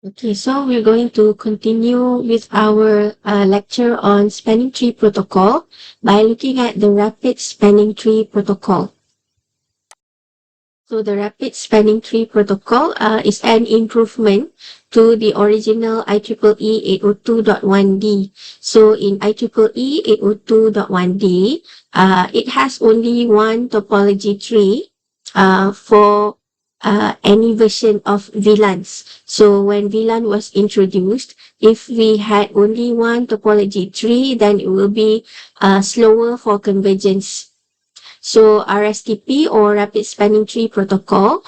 Okay, so we're going to continue with our lecture on spanning tree protocol by looking at the rapid spanning tree protocol. So the rapid spanning tree protocol is an improvement to the original IEEE 802.1d. So in IEEE 802.1d, it has only one topology tree for any version of VLANs. So when VLAN was introduced, if we had only one topology tree, then it will be slower for convergence. So Rstp or Rapid Spanning Tree Protocol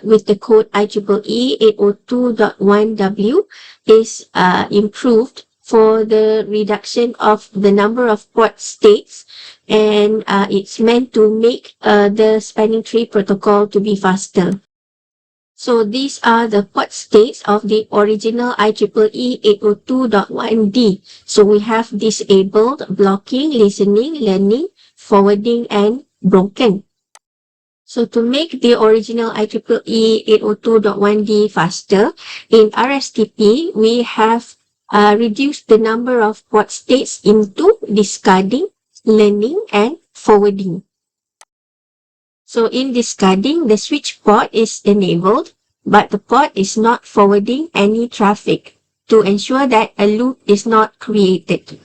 with the code IEEE 802.1w is improved for the reduction of the number of port states, and it's meant to make the spanning tree protocol to be faster. So these are the port states of the original IEEE 802.1d. So we have disabled, blocking, listening, learning, forwarding, and broken. So to make the original IEEE 802.1d faster, in Rstp, we have reduced the number of port states into discarding, learning, and forwarding. So in discarding, the switch port is enabled, but the port is not forwarding any traffic to ensure that a loop is not created.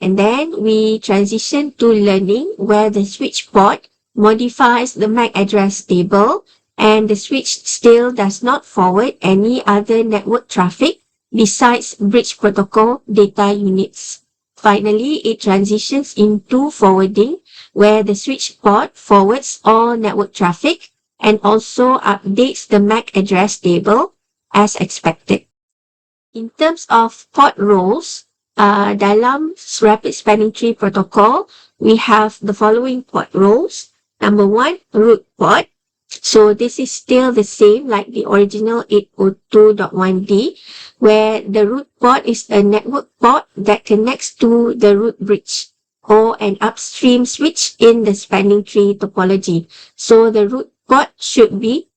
And then we transition to learning, where the switch port modifies the MAC address table and the switch still does not forward any other network traffic besides bridge protocol data units. Finally, it transitions into forwarding, where the switch port forwards all network traffic and also updates the MAC address table as expected. In terms of port roles, dalam Rapid Spanning Tree Protocol, we have the following port roles. Number one, root port. So this is still the same like the original 802.1d, where the root port is a network port that connects to the root bridge or an upstream switch in the spanning tree topology. So the root port should be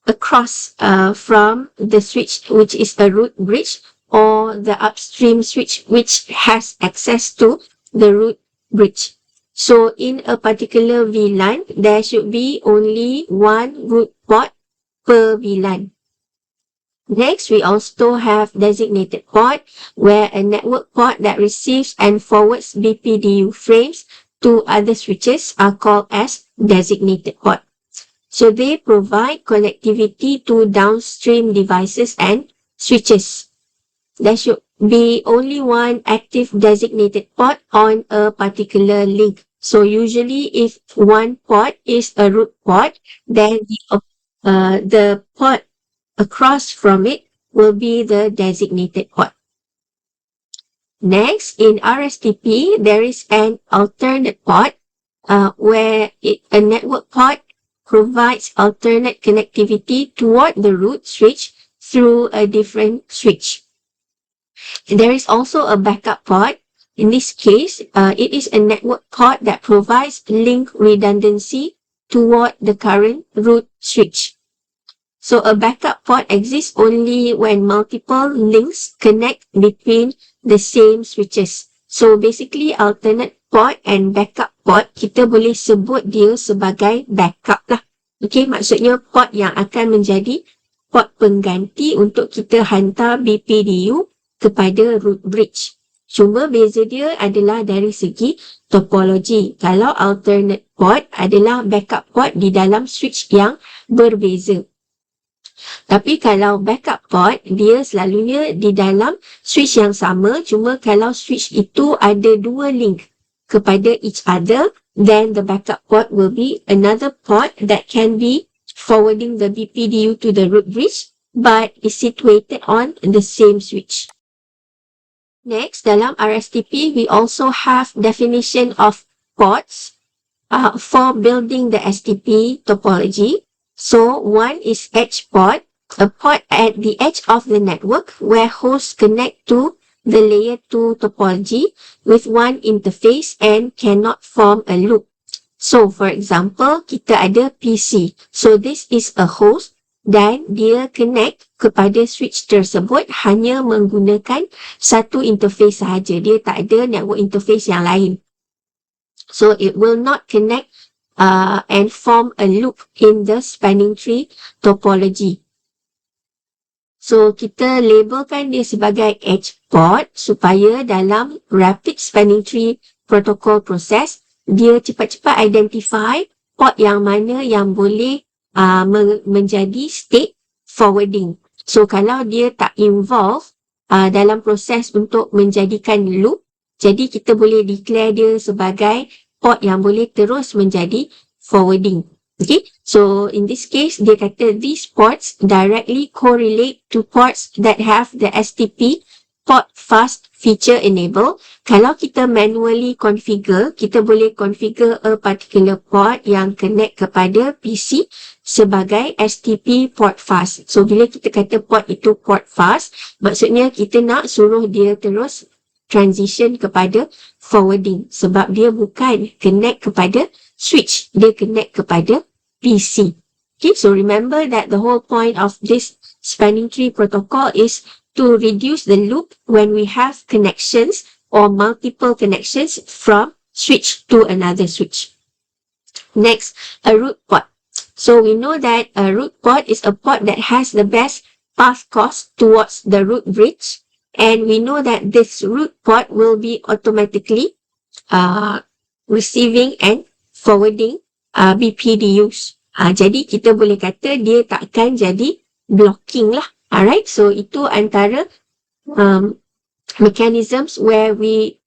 across from the switch, which is a root bridge, or the upstream switch, which has access to the root bridge. So in a particular VLAN, there should be only one root port per VLAN. Next, we also have designated port, where a network port that receives and forwards BPDU frames to other switches are called as designated port. So they provide connectivity to downstream devices and switches. There should be only one active designated port on a particular link. So usually if one port is a root port, then the port across from it will be the designated port. Next, in Rstp, there is an alternate port where a network port provides alternate connectivity toward the root switch through a different switch. There is also a backup port. In this case, it is a network port that provides link redundancy toward the current root switch. So a backup port exists only when multiple links connect between the same switches. So basically, alternate port and backup port, kita boleh sebut dia sebagai backup lah. Okay, maksudnya port yang akan menjadi port pengganti untuk kita hantar BPDU kepada root bridge. Cuma beza dia adalah dari segi topologi. Kalau alternate port adalah backup port di dalam switch yang berbeza. Tapi kalau backup port, dia selalunya di dalam switch yang sama, cuma kalau switch itu ada dua link kepada each other, then the backup port will be another port that can be forwarding the BPDU to the root bridge, but is situated on the same switch. Next, dalam Rstp, we also have definition of ports for building the STP topology. So one is edge port, a port at the edge of the network where hosts connect to the layer 2 topology with one interface and cannot form a loop. So for example, kita ada PC. So this is a host dan dia connect kepada switch tersebut hanya menggunakan satu interface sahaja. Dia tak ada network interface yang lain. So it will not connect and form a loop in the spanning tree topology. So kita labelkan dia sebagai edge port supaya dalam rapid spanning tree protocol process dia cepat-cepat identify port yang mana yang boleh menjadi state forwarding. So kalau dia tak involve dalam proses untuk menjadikan loop, jadi kita boleh declare dia sebagai port yang boleh terus menjadi forwarding. Okay, so in this case, dia kata these ports directly correlate to ports that have the STP port fast feature enable. Kalau kita manually configure, kita boleh configure a particular port yang connect kepada PC sebagai STP port fast. So bila kita kata port itu port fast, maksudnya kita nak suruh dia terus transition kepada forwarding sebab dia bukan connect kepada switch, dia connect kepada PC. Okay, so remember that the whole point of this spanning tree protocol is to reduce the loop when we have connections or multiple connections from switch to another switch. Next, a root port. So we know that a root port is a port that has the best path cost towards the root bridge, and we know that this root port will be automatically receiving and forwarding BPDUs. Jadi kita boleh kata dia takkan jadi blocking lah. Alright, so itu antara mechanisms where we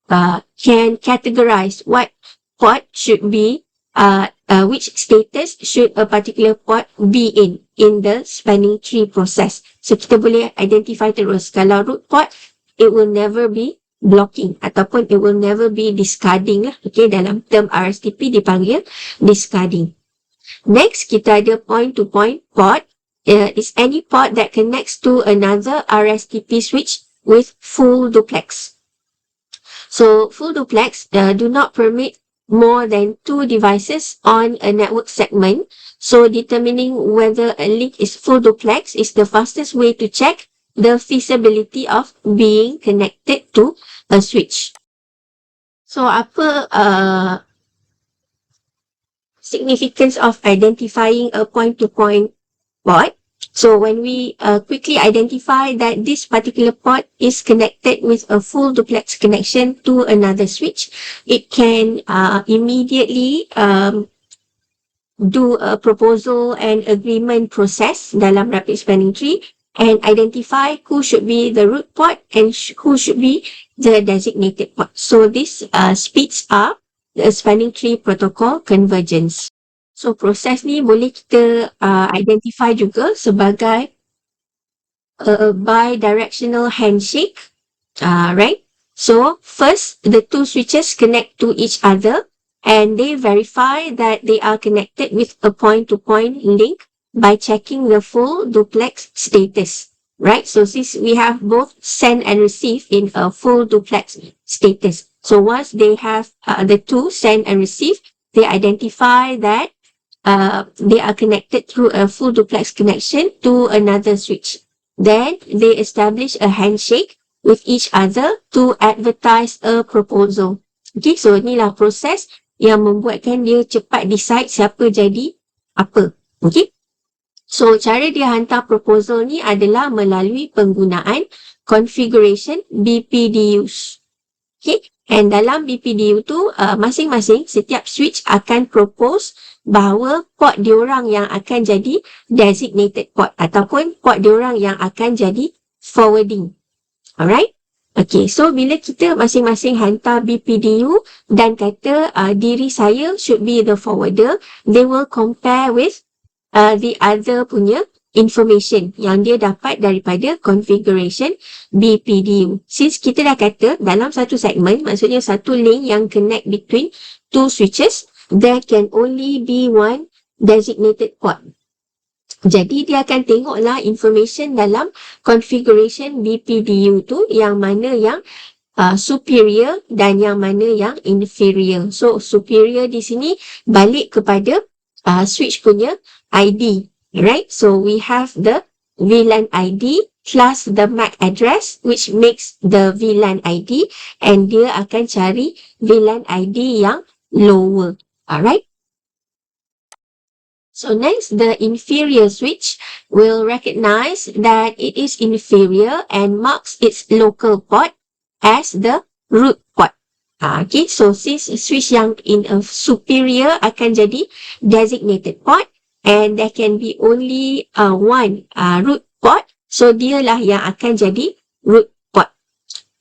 can categorize what port should be, which status should a particular port be in the spanning tree process. So kita boleh identify terus kalau root port, it will never be blocking ataupun it will never be discarding lah. Okay, dalam term Rstp dipanggil discarding. Next, kita ada point-to-point port. Is any port that connects to another Rstp switch with full duplex. So full duplex do not permit more than 2 devices on a network segment. So determining whether a link is full duplex is the fastest way to check the feasibility of being connected to a switch. So apa significance of identifying a point-to-point port? So when we quickly identify that this particular port is connected with a full duplex connection to another switch, it can immediately do a proposal and agreement process dalam rapid spanning tree and identify who should be the root port and who should be the designated port. So this speeds up the spanning tree protocol convergence. So proses ni boleh kita identify juga sebagai bidirectional handshake, right? So first, the two switches connect to each other and they verify that they are connected with a point-to-point link by checking the full duplex status, right? So since we have both send and receive in a full duplex status. So once they have the two send and receive, they identify that they are connected through a full duplex connection to another switch. Then they establish a handshake with each other to advertise a proposal. Okay, so inilah proses yang membuatkan dia cepat decide siapa jadi apa. Okay. So, cara dia hantar proposal ni adalah melalui penggunaan configuration BPDUs. Okay. And dalam BPDU tu, masing-masing setiap switch akan propose bahawa port diorang yang akan jadi designated port ataupun port diorang yang akan jadi forwarding. Alright? Okay, so bila kita masing-masing hantar BPDU dan kata diri saya should be the forwarder, they will compare with the other punya information yang dia dapat daripada configuration BPDU. Since kita dah kata dalam satu segmen, maksudnya satu link yang connect between two switches, there can only be one designated port. Jadi dia akan tengoklah information dalam configuration BPDU tu yang mana yang superior dan yang mana yang inferior. So superior di sini balik kepada switch punya ID. Alright, so we have the VLAN ID plus the MAC address, which makes the VLAN ID, and dia akan cari VLAN ID yang lower. Alright. So next, the inferior switch will recognize that it is inferior and marks its local port as the root port. Okay, so since switch yang in a superior akan jadi designated port, and there can be only one root port, so dialah yang akan jadi root port.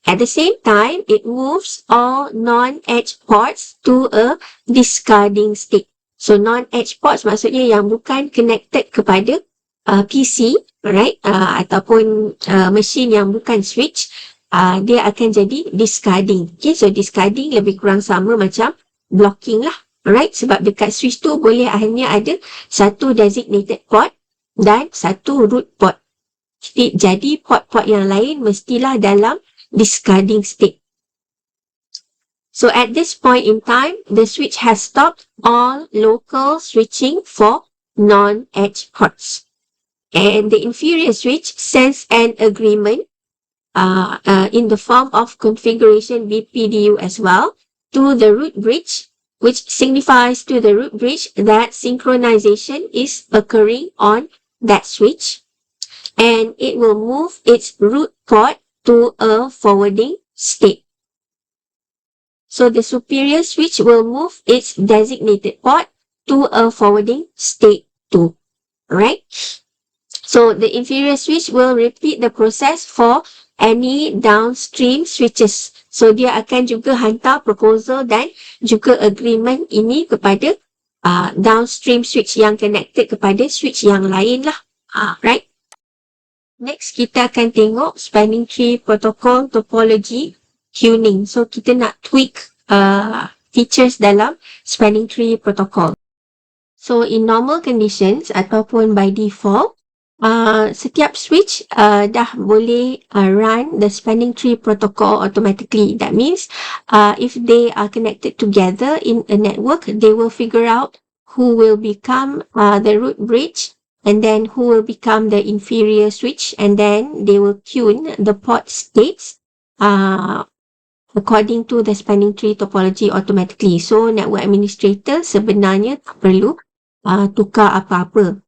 At the same time, it moves all non-edge ports to a discarding state. So non-edge ports maksudnya yang bukan connected kepada PC, right? Ataupun mesin yang bukan switch, dia akan jadi discarding. Okay, so discarding lebih kurang sama macam blocking lah. Alright, sebab dekat switch tu boleh hanya ada satu designated port dan satu root port. Jadi port-port yang lain mestilah dalam discarding state. So at this point in time, the switch has stopped all local switching for non-edge ports. And the inferior switch sends an agreement in the form of configuration BPDU as well to the root bridge, which signifies to the root bridge that synchronization is occurring on that switch, and it will move its root port to a forwarding state. So the superior switch will move its designated port to a forwarding state too. Alright? So the inferior switch will repeat the process for any downstream switches. So dia akan juga hantar proposal dan juga agreement ini kepada downstream switch yang connected kepada switch yang lain lah. Right? Next, kita akan tengok spanning tree protocol topology tuning. So kita nak tweak features dalam spanning tree protocol. So in normal conditions ataupun by default, setiap switch dah boleh run the spanning tree protocol automatically. That means if they are connected together in a network, they will figure out who will become the root bridge, and then who will become the inferior switch, and then they will tune the port states according to the spanning tree topology automatically. So network administrator sebenarnya tak perlu tukar apa-apa.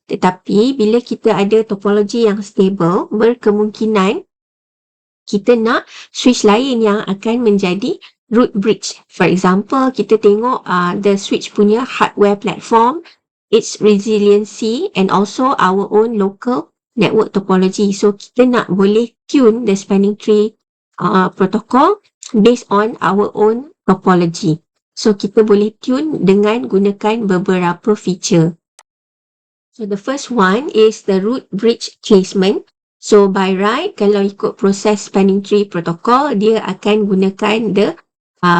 Tetapi bila kita ada topologi yang stable, berkemungkinan kita nak switch lain yang akan menjadi root bridge. For example, kita tengok the switch punya hardware platform, its resiliency, and also our own local network topology. So kita nak boleh tune the spanning tree protocol based on our own topology. So kita boleh tune dengan gunakan beberapa feature. So the first one is the root bridge placement. So by right, kalau ikut proses spanning tree protocol, dia akan gunakan the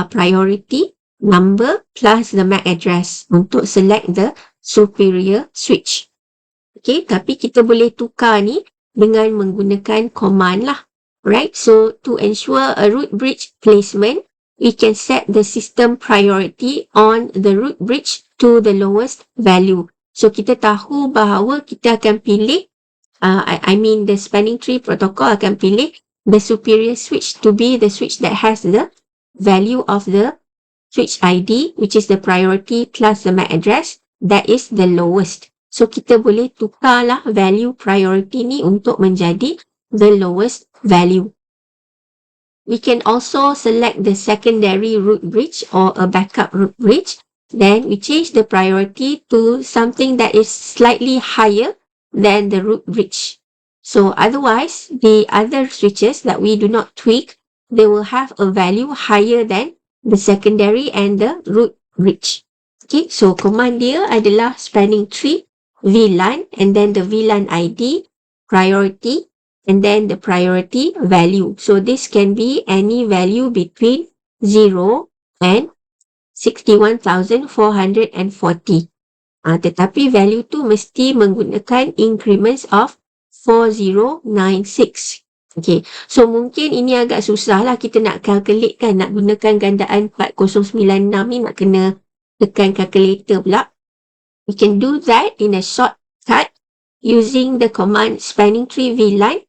priority number plus the MAC address untuk select the superior switch. Okay, tapi kita boleh tukar ni dengan menggunakan command lah. Right, so to ensure a root bridge placement, we can set the system priority on the root bridge to the lowest value. So kita tahu bahawa kita akan pilih, the spanning tree protocol akan pilih the superior switch to be the switch that has the value of the switch ID, which is the priority plus the MAC address, that is the lowest. So kita boleh tukarlah value priority ni untuk menjadi the lowest value. We can also select the secondary root bridge or a backup root bridge. Then we change the priority to something that is slightly higher than the root bridge. So otherwise, the other switches that we do not tweak, they will have a value higher than the secondary and the root bridge. Okay, so command dia adalah spanning tree, VLAN, and then the VLAN ID, priority, and then the priority value. So this can be any value between 0 and 61,440. Tetapi value tu mesti menggunakan increments of 4096. Okay, so mungkin ini agak susah lah kita nak calculate kan, nak gunakan gandaan 4096 ni nak kena tekan calculator pula. We can do that in a shortcut using the command spanning tree VLAN,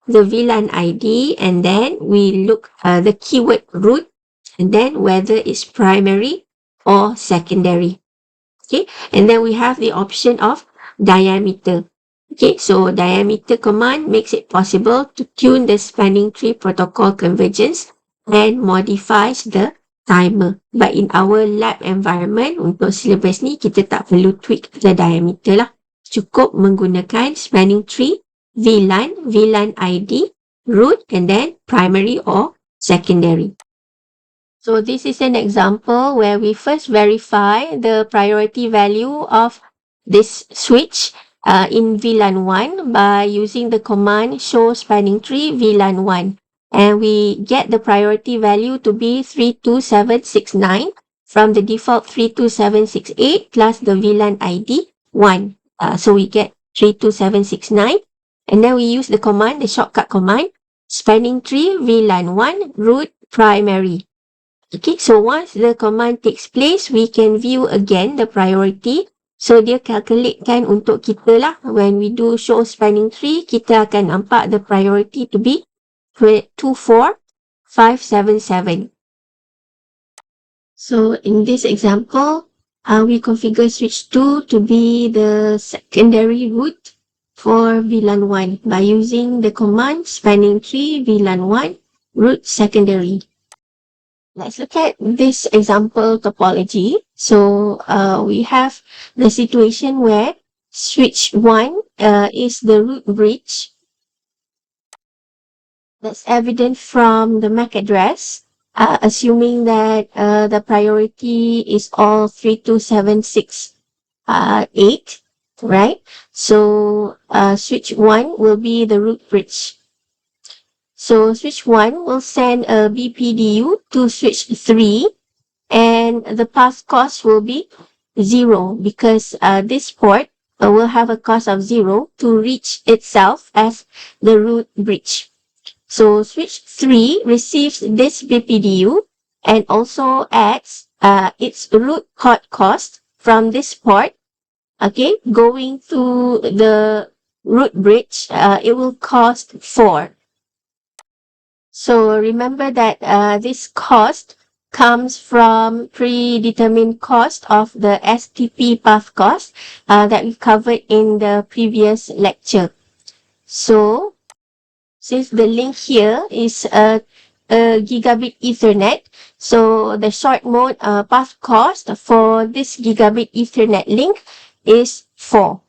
the VLAN ID, and then we look the keyword root, and then whether it's primary or secondary. Okay, and then we have the option of diameter. Okay, so diameter command makes it possible to tune the spanning tree protocol convergence and modifies the timer. But in our lab environment, untuk syllabus ni, kita tak perlu tweak the diameter lah. Cukup menggunakan spanning tree, VLAN, VLAN ID, root, and then primary or secondary. So this is an example where we first verify the priority value of this switch in VLAN 1 by using the command show spanning tree VLAN 1. And we get the priority value to be 32769 from the default 32768 plus the VLAN ID 1. So we get 32769. And then we use the command, the shortcut command, spanning tree VLAN 1 root primary. Okay, so once the command takes place, we can view again the priority. So dia calculatekan untuk kita lah. When we do show spanning tree, kita akan nampak the priority to be 24577. So in this example, we configure switch 2 to be the secondary root for VLAN 1 by using the command spanning tree VLAN 1 root secondary. Let's look at this example topology. So we have the situation where switch 1 is the root bridge. That's evident from the MAC address, assuming that the priority is all 32768, right? So switch 1 will be the root bridge. So switch 1 will send a BPDU to switch 3, and the path cost will be 0 because this port will have a cost of 0 to reach itself as the root bridge. So switch 3 receives this BPDU and also adds its root port cost from this port, okay, going to the root bridge. It will cost 4. So remember that this cost comes from predetermined cost of the Rstp path cost that we covered in the previous lecture. So since the link here is a gigabit Ethernet, so the short mode path cost for this gigabit Ethernet link is 4.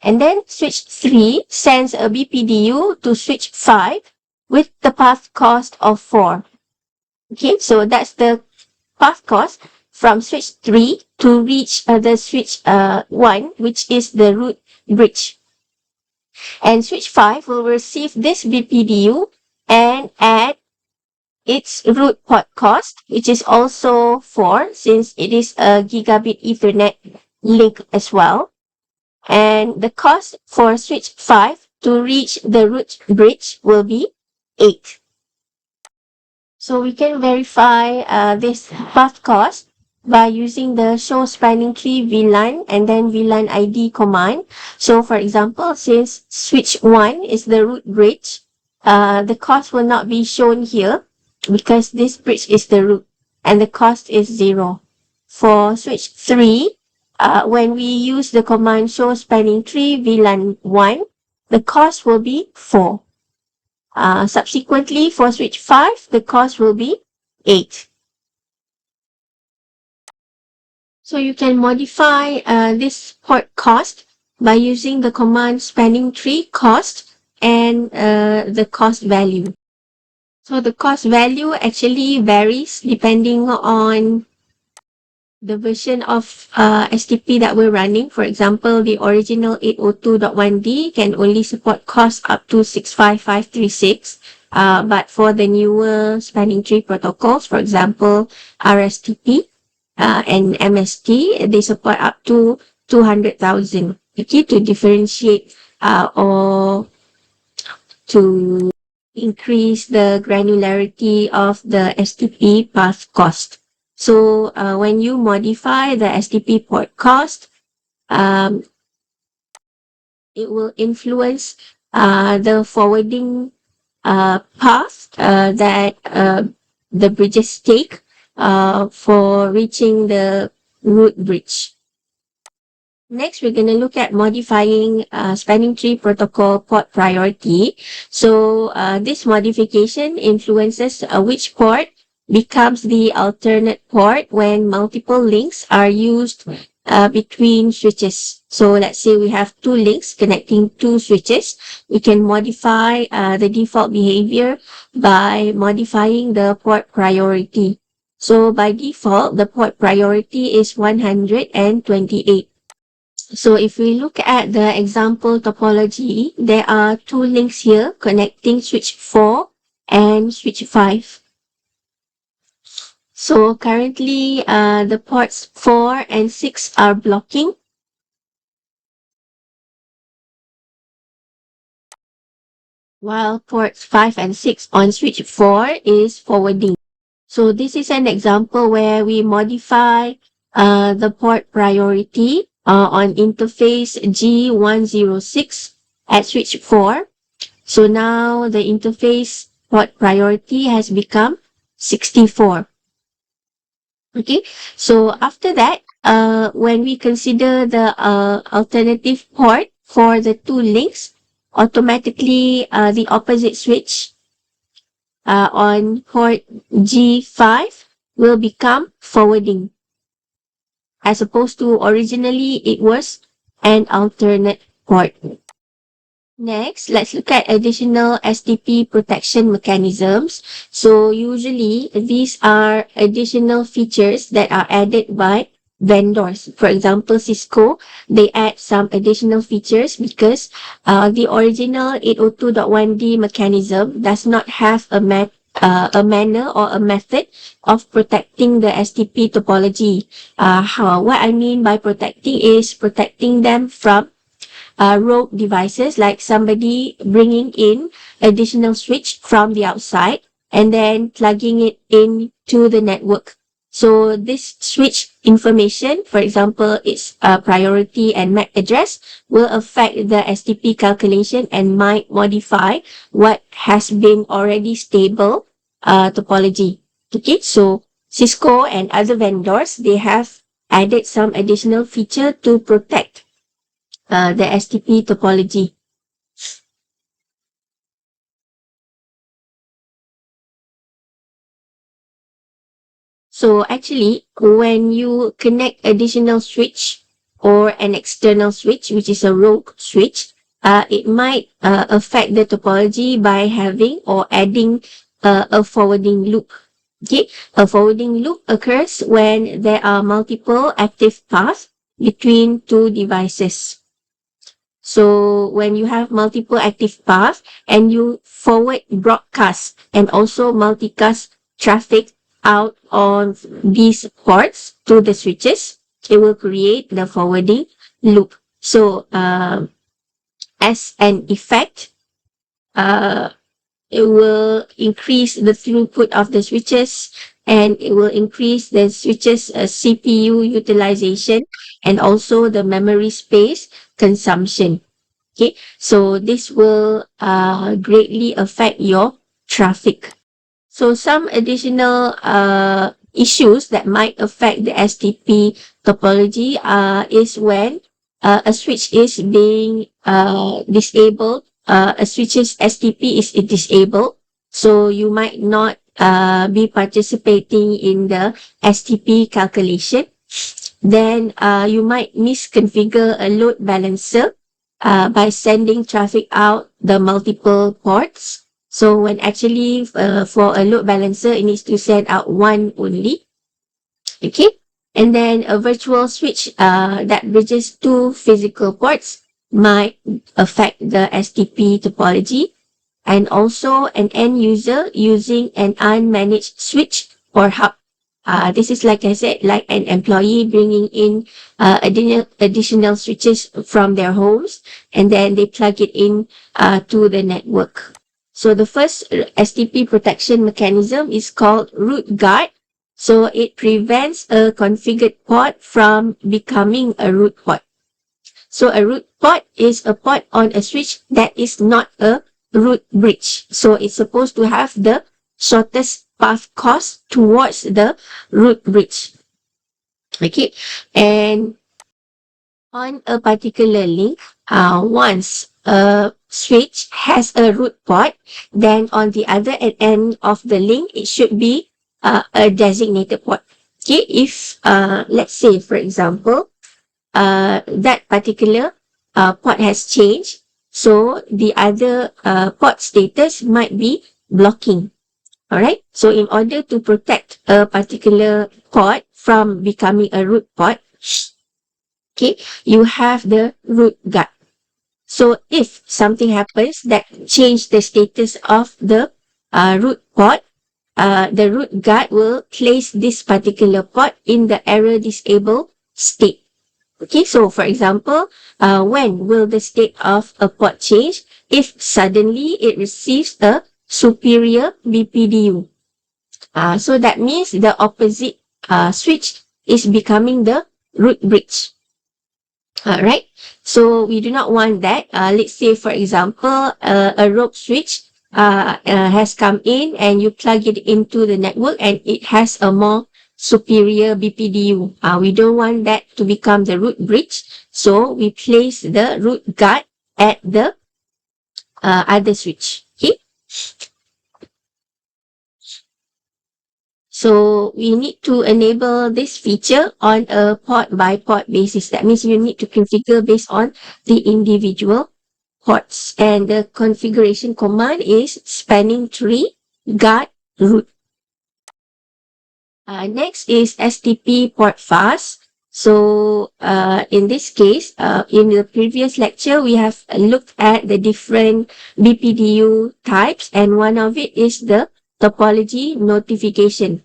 And then switch 3 sends a BPDU to switch 5 with the path cost of 4. Okay, so that's the path cost from switch 3 to reach the switch 1, which is the root bridge. And switch 5 will receive this BPDU and add its root port cost, which is also 4 since it is a gigabit Ethernet link as well. And the cost for switch 5 to reach the root bridge will be 8. So we can verify this path cost by using the show spanning tree VLAN and then VLAN ID command. So for example, since switch 1 is the root bridge, the cost will not be shown here because this bridge is the root and the cost is 0. For switch 3, when we use the command show spanning tree VLAN 1, the cost will be 4. Subsequently, for switch 5, the cost will be 8. So you can modify this port cost by using the command spanning tree cost and the cost value. So the cost value actually varies depending on the version of Rstp that we're running. For example, the original 802.1d can only support cost up to 65536. But for the newer spanning tree protocols, for example, Rstp and MST, they support up to 200,000. Okay, to differentiate or to increase the granularity of the Rstp path cost. So when you modify the Rstp port cost, it will influence the forwarding path that the bridges take for reaching the root bridge. Next, we're going to look at modifying spanning tree protocol port priority. So this modification influences which port becomes the alternate port when multiple links are used between switches. So let's say we have two links connecting two switches. We can modify the default behavior by modifying the port priority. So by default, the port priority is 128. So if we look at the example topology, there are two links here connecting switch 4 and switch 5. So currently, the ports 4 and 6 are blocking, while ports 5 and 6 on switch 4 is forwarding. So this is an example where we modify the port priority on interface G106 at switch 4. So now the interface port priority has become 64. Okay, so after that, when we consider the alternative port for the two links, automatically the opposite switch on port G5 will become forwarding, as opposed to originally it was an alternate port. Next, let's look at additional STP protection mechanisms. So usually these are additional features that are added by vendors. For example, Cisco, they add some additional features because the original 802.1d mechanism does not have a manner or a method of protecting the STP topology. What I mean by protecting is protecting them from rogue devices, like somebody bringing in additional switch from the outside and then plugging it into the network. So this switch information, for example, its priority and MAC address, will affect the STP calculation and might modify what has been already stable topology. Okay, so Cisco and other vendors, they have added some additional feature to protect the STP topology. So actually, when you connect additional switch or an external switch, which is a rogue switch, it might affect the topology by having or adding a forwarding loop. Okay, a forwarding loop occurs when there are multiple active paths between two devices. So when you have multiple active paths and you forward broadcast and also multicast traffic out on these ports to the switches, it will create the forwarding loop. So as an effect, uh, it will increase the throughput of the switches, and it will increase the switches CPU utilization and also the memory space consumption. Okay, so this will greatly affect your traffic. So some additional issues that might affect the STP topology is when a switch is being disabled, a switch's STP is disabled, so you might not be participating in the STP calculation. Then you might misconfigure a load balancer by sending traffic out the multiple ports. So when actually for a load balancer, it needs to send out one only. Okay. And then a virtual switch that bridges two physical ports might affect the STP topology. And also an end user using an unmanaged switch or hub. This is, like I said, like an employee bringing in additional switches from their homes, and then they plug it in to the network. So the first STP protection mechanism is called root guard. So it prevents a configured port from becoming a root port. So a root port is a port on a switch that is not a root bridge. So it's supposed to have the shortest path course towards the root bridge. Okay, and on a particular link, once a switch has a root port, then on the other end of the link, it should be a designated port. Okay, if let's say, for example, that particular port has changed, so the other port status might be blocking. All right. So in order to protect a particular port from becoming a root port, okay, you have the root guard. So if something happens that change the status of the root port, the root guard will place this particular port in the error disabled state. Okay, so for example, when will the state of a port change? If suddenly it receives a superior BPDU. So that means the opposite switch is becoming the root bridge. Right? So we do not want that. Let's say, for example, a rope switch has come in and you plug it into the network and it has a more superior BPDU. We don't want that to become the root bridge. So we place the root guard at the other switch. Okay. So we need to enable this feature on a port by port basis. That means you need to configure based on the individual ports. And the configuration command is spanning tree guard root. Next is STP port fast. So in this case, in the previous lecture, we have looked at the different BPDU types, and one of it is the topology notification.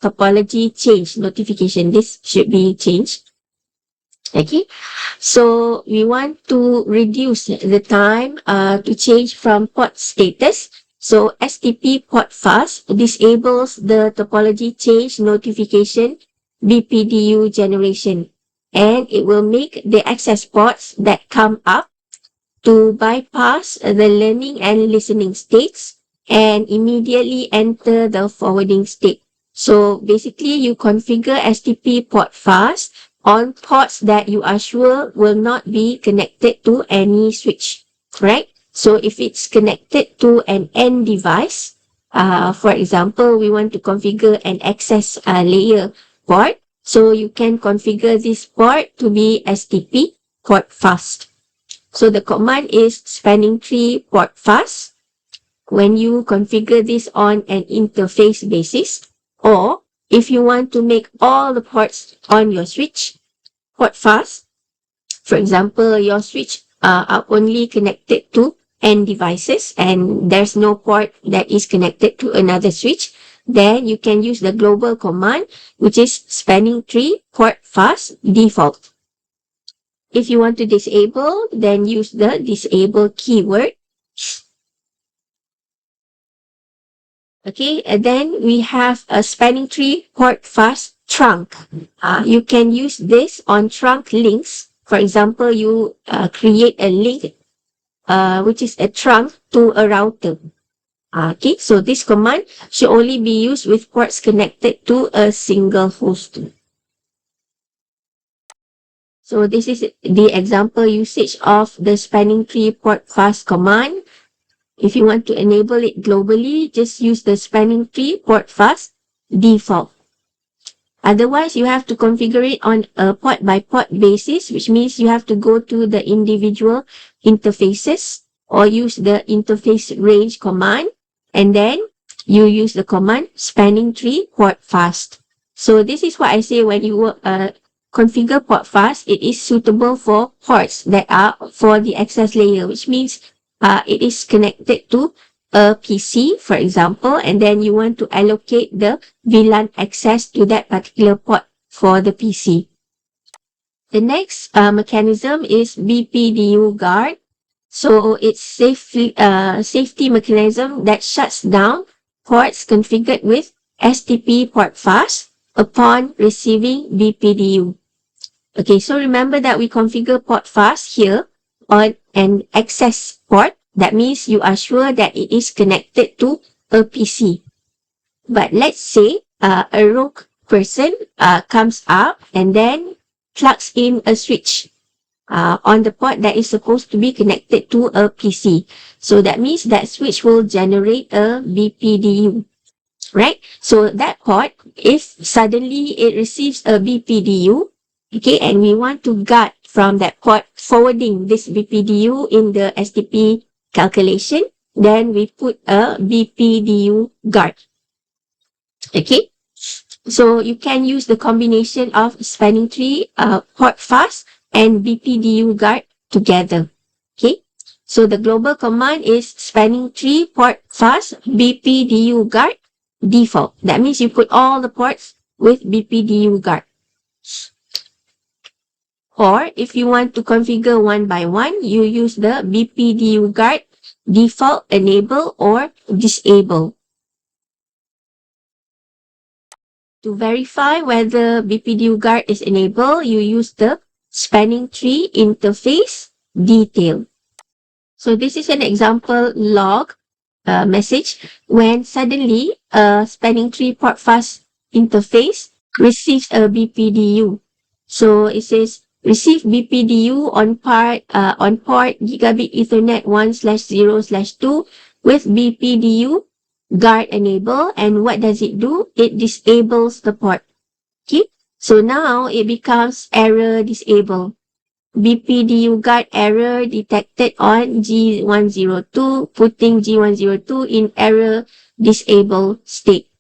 Topology change notification. This should be changed. Okay, so we want to reduce the time to change from port status. So STP port fast disables the topology change notification BPDU generation, and it will make the access ports that come up to bypass the learning and listening states and immediately enter the forwarding state. So basically, you configure STP port fast on ports that you are sure will not be connected to any switch, right? So if it's connected to an end device, for example, we want to configure an access layer port, so you can configure this port to be STP port fast. So the command is spanning tree port fast. When you configure this on an interface basis, or if you want to make all the ports on your switch port fast, for example, your switch are only connected to end devices and there's no port that is connected to another switch, then you can use the global command, which is spanning tree port fast default. If you want to disable, then use the disable keyword. Okay, and then we have a spanning tree port fast trunk. You can use this on trunk links. For example, you create a link which is a trunk to a router. Okay, so this command should only be used with ports connected to a single host. So this is the example usage of the spanning tree port fast command. If you want to enable it globally, just use the spanning tree port fast default. Otherwise, you have to configure it on a port by port basis, which means you have to go to the individual interfaces or use the interface range command, and then you use the command spanning tree port fast. So this is what I say when you configure port fast, it is suitable for ports that are for the access layer, which means it is connected to a PC, for example, and then you want to allocate the VLAN access to that particular port for the PC. The next mechanism is BPDU guard. So it's safety mechanism that shuts down ports configured with STP port fast upon receiving BPDU. Okay, so remember that we configure port fast here on an access port. That means you are sure that it is connected to a PC. But let's say a rogue person comes up and then plugs in a switch on the port that is supposed to be connected to a PC. So that means that switch will generate a BPDU, right? So that port, if suddenly it receives a BPDU, okay, and we want to guard from that port forwarding this BPDU in the STP calculation, then we put a BPDU guard. Okay, so you can use the combination of spanning tree, port fast, and BPDU guard together. Okay, so the global command is spanning tree, port fast, BPDU guard default. That means you put all the ports with BPDU guard. Or if you want to configure one by one, you use the BPDU guard default enable or disable. To verify whether BPDU guard is enabled, you use the spanning tree interface detail. So this is an example log message when suddenly a spanning tree port fast interface receives a BPDU. So it says receive BPDU on port gigabit Ethernet 1/0/2 with BPDU guard enable. And what does it do? It disables the port. Okay, so now it becomes error disable. BPDU guard error detected on G102, putting G102 in error disable state.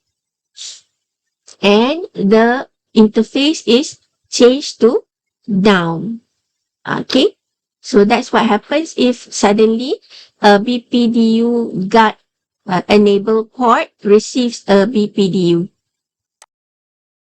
And the interface is changed to down. Okay, so that's what happens if suddenly a BPDU guard enable port receives a BPDU.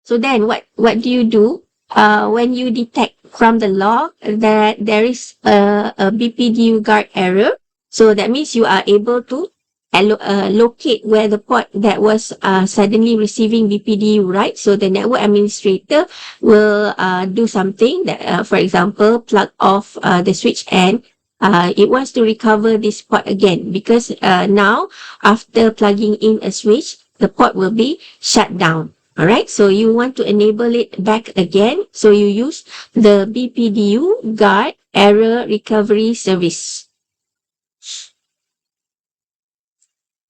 So then what do you do when you detect from the log that there is a BPDU guard error? So that means you are able to locate where the port that was suddenly receiving BPDU, right? So the network administrator will do something that, for example, plug off the switch and it wants to recover this port again because now after plugging in a switch, the port will be shut down. All right, so you want to enable it back again. So you use the BPDU guard error recovery service.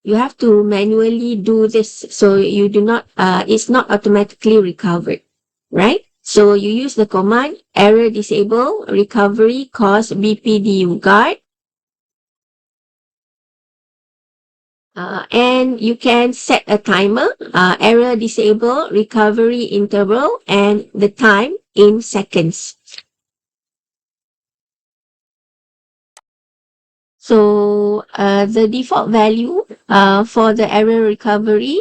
You have to manually do this so you do not, it's not automatically recovered, right? So you use the command error disable recovery cause BPDU guard. And you can set a timer, error disable recovery interval, and the time in seconds. So the default value for the error recovery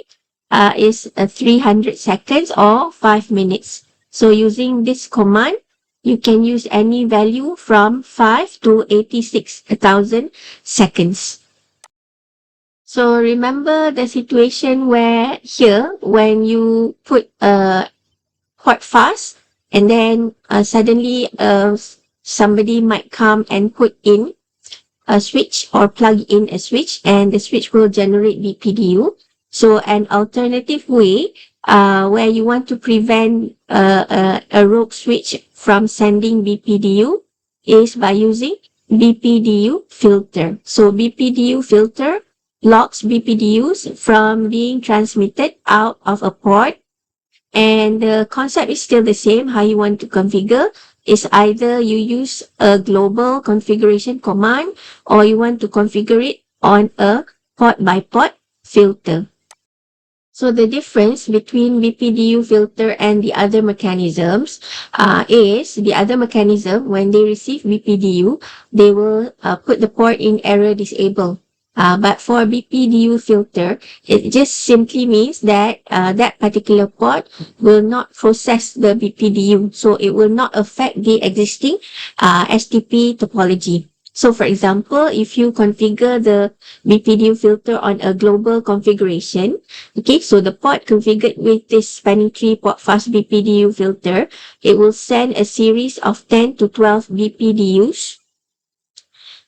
is 300 seconds or 5 minutes. So using this command, you can use any value from 5 to 86,000 seconds. So remember the situation where here, when you put a port fast and then suddenly somebody might come and put in a switch or plug in a switch and the switch will generate BPDU. So an alternative way where you want to prevent a rogue switch from sending BPDU is by using BPDU filter. So BPDU filter blocks BPDUs from being transmitted out of a port. And the concept is still the same. How you want to configure is either you use a global configuration command or you want to configure it on a port by port filter. So the difference between BPDU filter and the other mechanisms is the other mechanism, when they receive BPDU, they will put the port in error disable. But for BPDU filter, it just simply means that that particular port will not process the BPDU. So it will not affect the existing STP topology. So for example, if you configure the BPDU filter on a global configuration, okay, so the port configured with this spanning tree port fast BPDU filter, it will send a series of 10 to 12 BPDUs.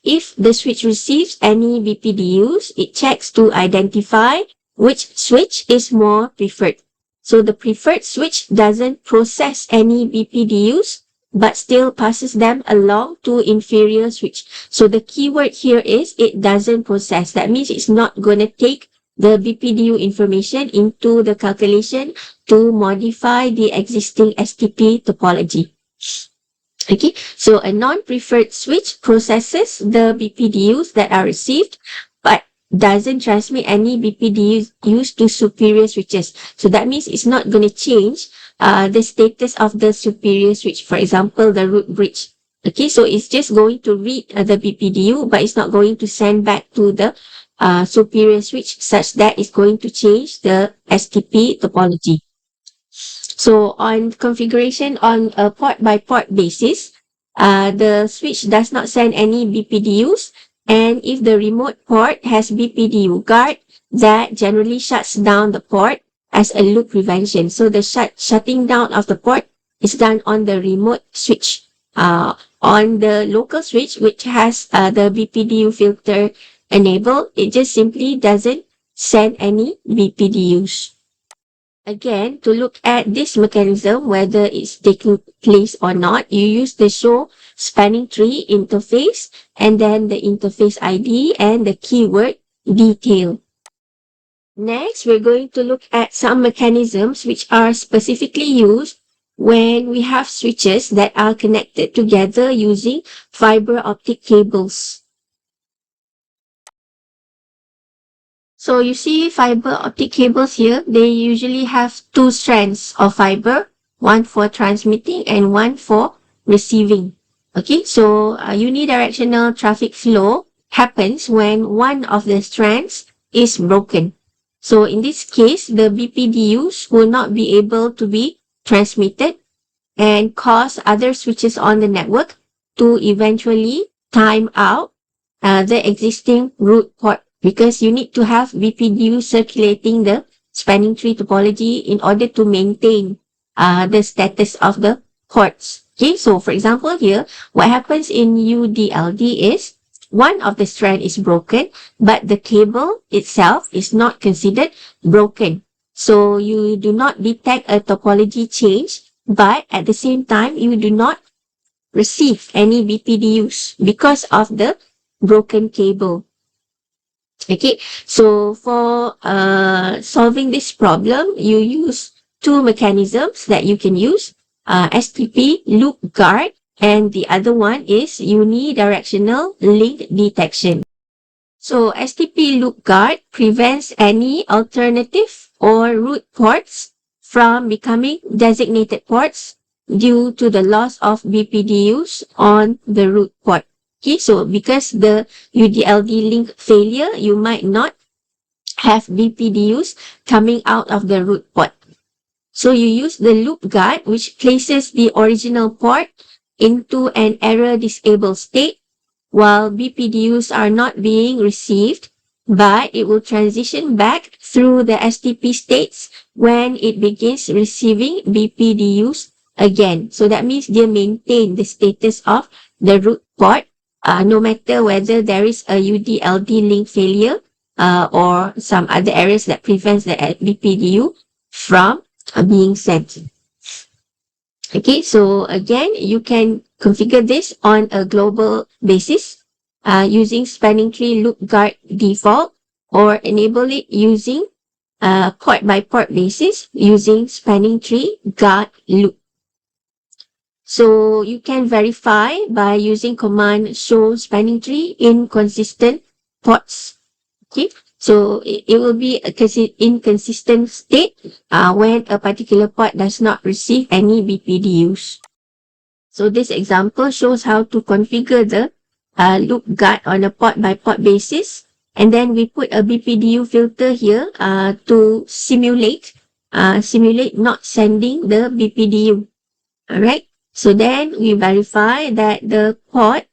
If the switch receives any BPDUs, it checks to identify which switch is more preferred. So the preferred switch doesn't process any BPDUs, but still passes them along to inferior switch. So the keyword here is it doesn't process. That means it's not going to take the BPDU information into the calculation to modify the existing STP topology. Okay, so a non-preferred switch processes the BPDUs that are received, but doesn't transmit any BPDUs used to superior switches. So that means it's not going to change the status of the superior switch. For example, the root bridge. Okay, so it's just going to read the BPDU, but it's not going to send back to the superior switch such that it's going to change the STP topology. So on configuration on a port by port basis, the switch does not send any BPDUs. And if the remote port has BPDU guard, that generally shuts down the port as a loop prevention. So the shutting down of the port is done on the remote switch. On the local switch, which has the BPDU filter enabled, it just simply doesn't send any BPDUs. Again, to look at this mechanism, whether it's taking place or not, you use the show spanning tree interface and then the interface ID and the keyword detail. Next, we're going to look at some mechanisms which are specifically used when we have switches that are connected together using fiber optic cables. So you see fiber optic cables here, they usually have two strands of fiber, one for transmitting and one for receiving. Okay, so unidirectional traffic flow happens when one of the strands is broken. So in this case, the BPDUs will not be able to be transmitted and cause other switches on the network to eventually time out the existing root port, because you need to have BPDU circulating the spanning tree topology in order to maintain the status of the ports. Okay, so for example here, what happens in UDLD is one of the strand is broken, but the cable itself is not considered broken. So you do not detect a topology change, but at the same time, you do not receive any BPDUs because of the broken cable. Okay, so for solving this problem, you use two mechanisms that you can use, STP loop guard, and the other one is unidirectional link detection. So STP loop guard prevents any alternative or root ports from becoming designated ports due to the loss of BPDUs on the root port. Okay, so because the UDLD link failure, you might not have BPDUs coming out of the root port. So you use the loop guard, which places the original port into an error disabled state while BPDUs are not being received, but it will transition back through the STP states when it begins receiving BPDUs again. So that means they maintain the status of the root port, no matter whether there is a UDLD link failure or some other errors that prevents the BPDU from being sent. Okay, so again, you can configure this on a global basis using spanning tree loop guard default, or enable it using port by port basis using spanning tree guard loop. So you can verify by using command show spanning tree inconsistent ports. Okay, so it will be a inconsistent state when a particular port does not receive any BPDUs. So this example shows how to configure the loop guard on a port by port basis. And then we put a BPDU filter here to simulate not sending the BPDU. Alright. So then we verify that the port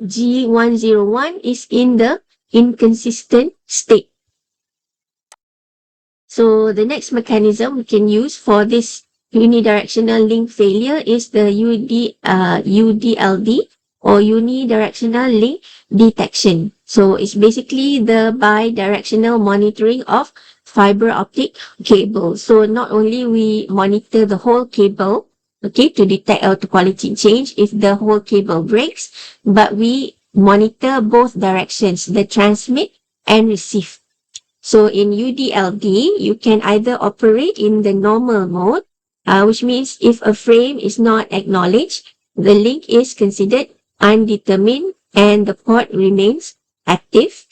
G101 is in the inconsistent state. So the next mechanism we can use for this unidirectional link failure is the UDLD or unidirectional link detection. So it's basically the bidirectional monitoring of fiber optic cable. So not only we monitor the whole cable, okay, to detect auto quality change if the whole cable breaks, but we monitor both directions, the transmit and receive. So in UDLD, you can either operate in the normal mode, which means if a frame is not acknowledged, the link is considered undetermined and the port remains active.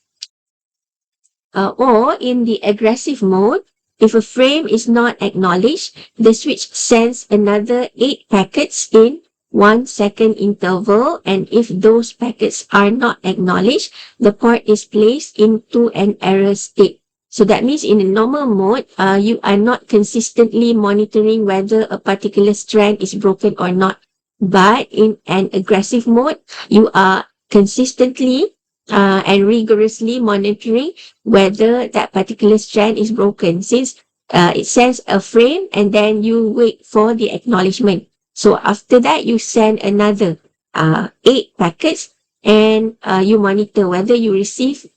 Or in the aggressive mode, if a frame is not acknowledged, the switch sends another 8 packets in 1 second interval, and if those packets are not acknowledged, the port is placed into an error state. So that means in a normal mode, you are not consistently monitoring whether a particular strand is broken or not. But in an aggressive mode, you are consistently and rigorously monitoring whether that particular strand is broken, since it sends a frame and then you wait for the acknowledgement. So after that, you send another 8 packets and you monitor whether you receive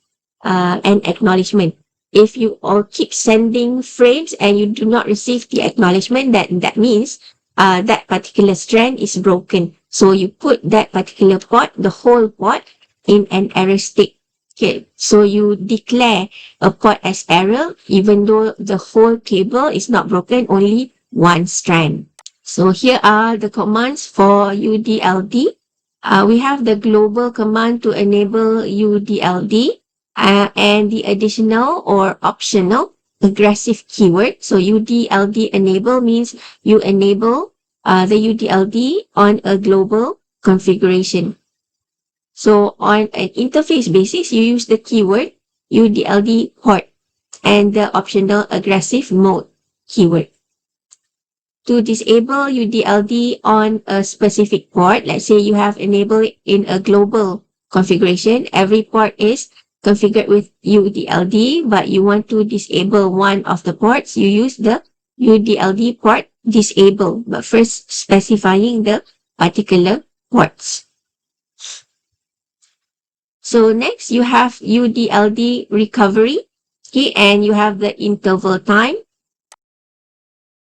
an acknowledgement. If you all keep sending frames and you do not receive the acknowledgement, that means that particular strand is broken. So you put that particular port, the whole port, in an error state. Okay, so you declare a port as error even though the whole cable is not broken, only one strand. So here are the commands for UDLD. We have the global command to enable UDLD and the additional or optional aggressive keyword. So UDLD enable means you enable the UDLD on a global configuration. So on an interface basis, you use the keyword UDLD port and the optional aggressive mode keyword. To disable UDLD on a specific port, let's say you have enabled it in a global configuration, every port is configured with UDLD, but you want to disable one of the ports, you use the UDLD port disable, but first specifying the particular ports. So next you have UDLD recovery, okay, and you have the interval time.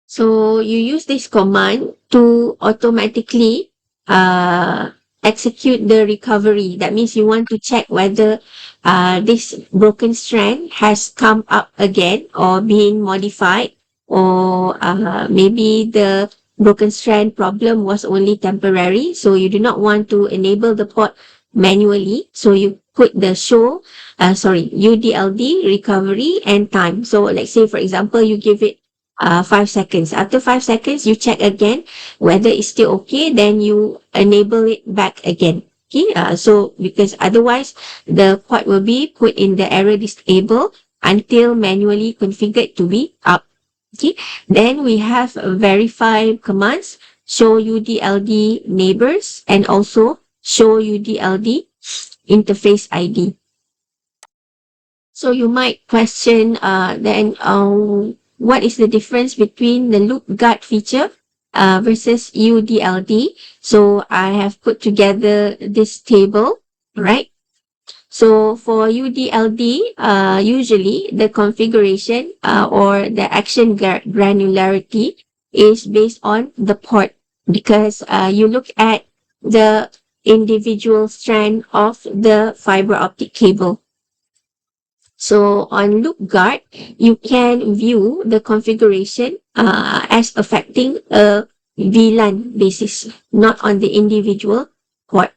So you use this command to automatically execute the recovery. That means you want to check whether this broken strand has come up again or being modified, or maybe the broken strand problem was only temporary. So you do not want to enable the port manually. So you put the UDLD recovery and time. So let's say, for example, you give it 5 seconds. After 5 seconds, you check again whether it's still okay, then you enable it back again. Okay, so because otherwise the port will be put in the error disable until manually configured to be up. Okay, then we have verify commands, show UDLD neighbors and also show UDLD interface ID. So you might question what is the difference between the loop guard feature versus UDLD. So I have put together this table, right? So for UDLD, usually the configuration or the action granularity is based on the port, because you look at the individual strand of the fiber optic cable. So on loop guard, you can view the configuration as affecting a VLAN basis, not on the individual port.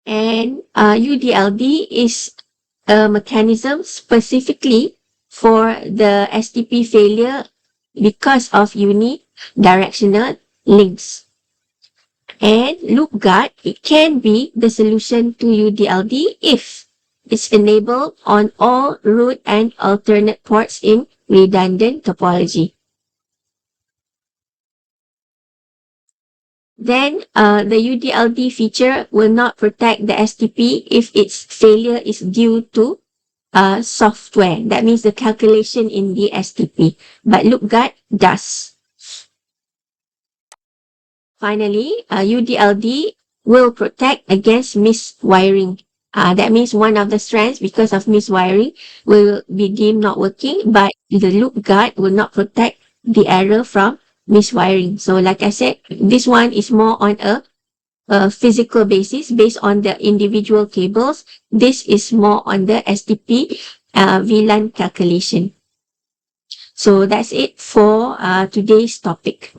And UDLD is a mechanism specifically for the Rstp failure because of unidirectional links. And loop guard, it can be the solution to UDLD if it's enabled on all root and alternate ports in redundant topology. Then the UDLD feature will not protect the STP if its failure is due to software. That means the calculation in the STP. But LookGuard does. Finally, UDLD will protect against miswiring. That means one of the strands, because of miswiring, will be deemed not working, but the loop guard will not protect the error from miswiring. So like I said, this one is more on a physical basis based on the individual cables. This is more on the STP VLAN calculation. So that's it for today's topic.